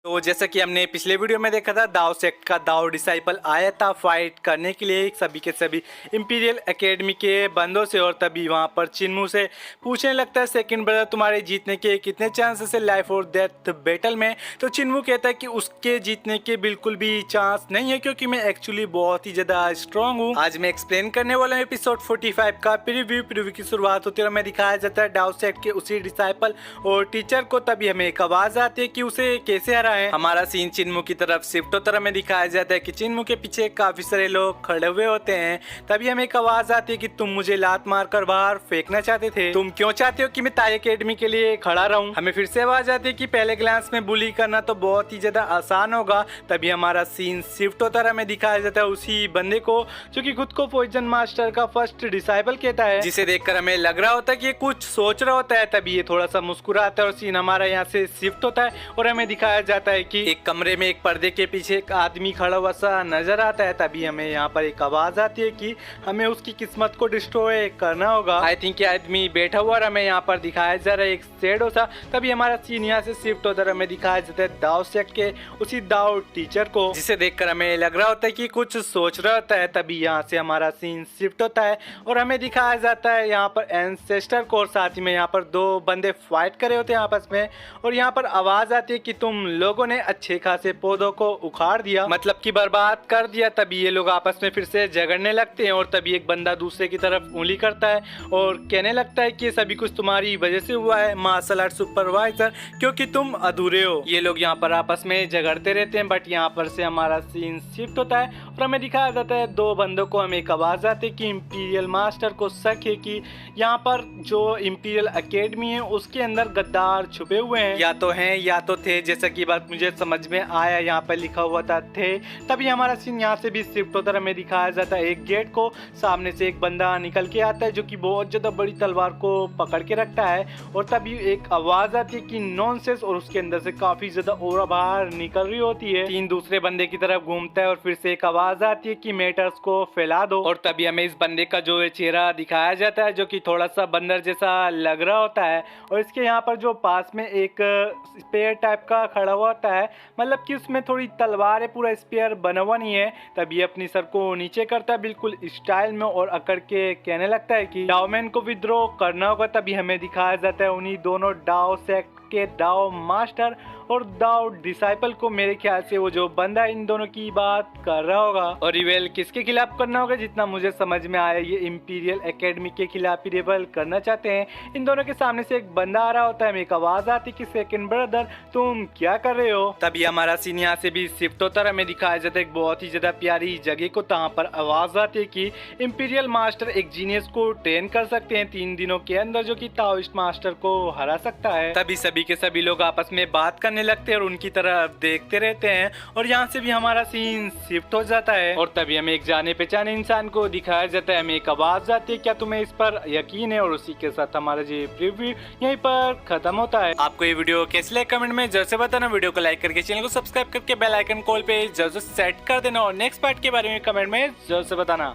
तो जैसा कि हमने पिछले वीडियो में देखा था, दाओ सेक्ट का दाओ डिसाइपल आया था फाइट करने के लिए सभी के सभी इंपीरियल एकेडमी के बंदों से, और तभी वहां पर चिन्मू से पूछने लगता है सेकंड ब्रदर तुम्हारे जीतने के कितने चांसेस है लाइफ और डेथ बैटल में। तो चिन्मू कहता है कि उसके जीतने के बिल्कुल भी चांस नहीं है क्योंकि मैं एक्चुअली बहुत ही ज्यादा स्ट्रॉन्ग हूँ। आज मैं एक्सप्लेन करने वाला हूँ एपिसोड 45 का प्रीव्यू की शुरुआत होती है और हमें दिखाया जाता है दाओ सेक्ट के उसी डिसाइपल और टीचर को। तभी हमें एक आवाज आती है कि उसे कैसे हरा है। हमारा सीन चिन्मू की तरफ शिफ्ट होता है, हमें दिखाया जाता है कि चिन्मू के पीछे काफी सारे लोग खड़े हुए होते हैं। तभी हमें एक आवाज आती है कि तुम मुझे लात मारकर बाहर फेंकना चाहते थे, तुम क्यों चाहते हो कि मैं ताई एकेडमी के लिए खड़ा रहूं। हमें फिर से आवाज आती है कि पहले ग्लांस में बुली करना तो बहुत ही ज्यादा आसान होगा। तभी हमारा सीन शिफ्ट होता है, हमें दिखाया जाता है उसी बंदे को जो कि खुद को पॉइजन मास्टर का फर्स्ट डिसाइपल कहता है, जिसे देखकर हमें लग रहा होता है कि ये कुछ सोच रहा होता है। तभी ये थोड़ा सा मुस्कुराता है और सीन हमारा यहाँ से शिफ्ट होता है और हमें दिखाया जाता है कि एक कमरे में एक पर्दे के पीछे एक आदमी खड़ा हुआ सा नजर आता है। तभी हमें यहाँ पर एक आवाज आती है कि हमें उसकी किस्मत को डिस्ट्रॉय करना होगा। आई थिंक ये आदमी बैठा हुआ और हमें यहाँ पर दिखाया जा रहा है एक शैडो सा। तभी हमारा सीन यहाँ से शिफ्ट होता है, हमें दिखाया जाता है दाओ सेक्ट के उसी दाओ टीचर को, जिसे देखकर हमें लग रहा होता है कि कुछ सोच रहा होता है। तभी यहाँ से हमारा सीन शिफ्ट होता है और हमें दिखाया जाता है यहाँ पर एंसेस्टर को, और साथ ही में यहाँ पर दो बंदे फाइट करे होते हैं आपस में। और यहाँ पर आवाज आती है कि तुम लोगों ने अच्छे खासे पौधों को उखाड़ दिया, मतलब कि बर्बाद कर दिया। तभी ये लोग आपस में फिर से झगड़ने लगते हैं और तभी एक बंदा दूसरे की तरफ उंगली करता है और कहने लगता है कि ये सभी कुछ तुम्हारी वजह से हुआ है मार्शल आर्ट सुपरवाइजर, क्योंकि तुम अधूरे हो। ये लोग यहाँ पर आपस में झगड़ते रहते हैं, बट यहाँ पर से हमारा सीन शिफ्ट होता है और हमें दिखाया जाता है दो बंदों को। हमें एक आवाज आती है कि इंपीरियल मास्टर को शक है कि यहाँ पर जो इंपीरियल एकेडमी है उसके अंदर गद्दार छुपे हुए हैं, या तो हैं या तो थे, जैसा की बात मुझे समझ में आया। यहाँ पर लिखा हुआ था थे। तभी हमारा सीन यहाँ से भी शिफ्ट होता है, हमें दिखाया जाता है एक गेट को, सामने से एक बंदा निकल के आता है जो कि बहुत ज्यादा बड़ी तलवार को पकड़ के रखता है। और तभी एक आवाज आती है कि नॉनसेंस, और उसके अंदर से काफी ज्यादा ओरा बाहर निकल रही होती है। तीन दूसरे बंदे की तरफ घूमता है और फिर से एक आवाज आती है कि मेटर्स को फैला दो। और तभी हमें इस बंदे का जो चेहरा दिखाया जाता है जो कि थोड़ा सा बंदर जैसा लग रहा होता है, और इसके यहाँ पर जो पास में एक स्पेयर टाइप का खड़ा हुआ होता है, मतलब कि उसमें थोड़ी तलवार है, पूरा स्पेयर बना हुआ नहीं है। तभी अपनी सर को नीचे करता है बिल्कुल स्टाइल में और अकड़ के कहने लगता है कि डाओमैन को विद्रोह करना होगा। तभी हमें दिखाया जाता है उन्हीं दोनों दाओ सेक्ट के दाओ मास्टर और दाओ डिसाइपल को। मेरे ख्याल से वो जो बंदा इन दोनों की बात कर रहा होगा, और रिवेल किसके खिलाफ करना होगा, जितना मुझे समझ में आया ये इंपीरियल एकेडमी के खिलाफ ही रिवेल करना चाहते हैं। इन दोनों के सामने से एक बंदा आ रहा होता है, एक आवाज आती कि सेकंड ब्रदर तुम क्या कर रहे हो। तभी हमारा सीन यहाँ से भी शिफ्ट होता है, हमें दिखाया जाता है एक बहुत ही ज्यादा प्यारी जगह को। तहाँ पर आवाज आती है कि इंपीरियल मास्टर एक जीनियस को ट्रेन कर सकते हैं 3 दिनों के अंदर, जो कि ताओइस्ट मास्टर को हरा सकता है। तभी सभी के सभी लोग आपस में बात करने लगते हैं और उनकी तरफ देखते रहते हैं, और यहाँ से भी हमारा सीन शिफ्ट हो जाता है। और तभी हमें एक जाने पहचाने इंसान को दिखाया जाता है, हमें एक आवाज आती है क्या तुम्हें इस पर यकीन है। और उसी के साथ हमारा ये प्रीव्यू यहीं पर खत्म होता है। आपको ये वीडियो कैसे लगे कमेंट में जरूर से बताना, वीडियो को लाइक करके चैनल को सब्सक्राइब करके बेल आइकन कॉल पे जरूर सेट कर देना, और नेक्स्ट पार्ट के बारे में कमेंट में जरूर से बताना।